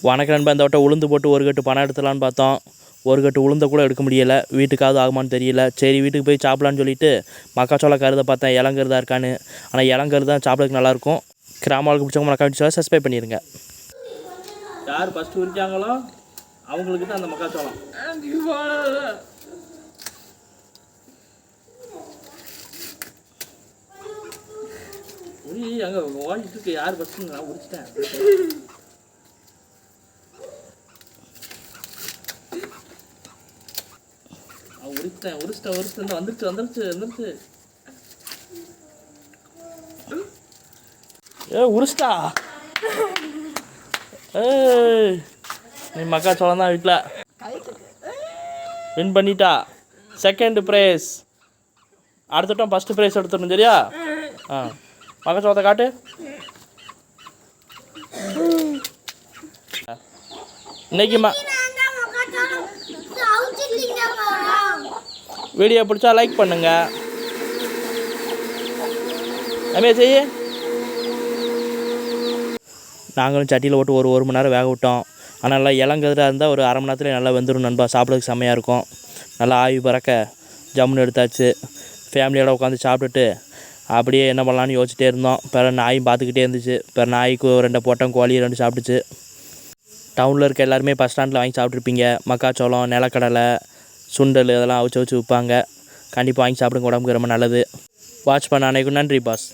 வணக்கம் நண்பா. இந்த வட்டம் உளுந்து போட்டு ஒரு கட்டு பணம் எடுத்துடலான்னு பார்த்தோம். ஒரு கட்டு உளுந்த கூட எடுக்க முடியலை. வீட்டுக்காவது ஆகுமான்னு தெரியல. சரி வீட்டுக்கு போய் சாப்பிட்லான்னு சொல்லிட்டு மக்காச்சோள கருதை பார்த்தேன், இளங்கருதா இருக்கான்னு. ஆனால் இளங்கருது தான் சாப்பிட்றதுக்கு நல்லாயிருக்கும். கிராமங்களுக்கு பிடிச்சவங்க மக்காச்சோளம் சப்ஸ்கிரைப் பண்ணிடுங்க. யார் ஃபஸ்ட்டு உரிச்சாங்களோ அவங்களுக்கு தான் அந்த மக்காச்சோளம். அங்கே ஓடிட்டு இருக்கு. யார் ஃபஸ்ட்டு? நான் உரிச்சிட்டேன். உரிச்சிட்டேன் வந்துருச்சு. உரிச்சிட்டா நீ மக்காச்சோளம் தான் வீட்டில் வின் பண்ணிட்டா. Second prize. அடுத்தட்டம் ஃபஸ்ட்டு ப்ரைஸ் எடுத்துடணும். சரியா? மக்காச்சோளத்தை காட்டு. இன்னைக்கு வீடியோ பிடிச்சா லைக் பண்ணுங்க. அப்படியே செய்ய. நாங்களும் சட்டியில் போட்டு ஒரு மணி நேரம் வேக விட்டோம். ஆனால் நல்லா இளங்கதிராக இருந்தால் ஒரு அரை மணி நேரத்துலேயே நல்லா வெந்துடும் நண்பா. சாப்பிட்றதுக்கு செம்மையாக இருக்கும். நல்லா ஆவி பறக்க ஜம்முன்னு எடுத்தாச்சு. ஃபேமிலியோட உட்காந்து சாப்பிட்டுட்டு அப்படியே என்ன பண்ணலான்னு யோசிச்சிட்டே இருந்தோம். பிற நாயும் பார்த்துக்கிட்டே இருந்துச்சு. பிற நாய்க்கு 2 போட்டோம், கோழி 2 சாப்பிட்டுச்சு. டவுனில் இருக்க எல்லாருமே பஸ் ஸ்டாண்டில் வாங்கி சாப்பிட்ருப்பீங்க. மக்காச்சோளம், நிலக்கடலை, சுண்டல் இதெல்லாம் அவிச்சு விற்பாங்க. கண்டிப்பாக வாங்கி சாப்பிடுங்க. உடம்புக்கு ரொம்ப நல்லது. வாட்ச் பண்ண அனைவருக்கும் நன்றி பாஸ்.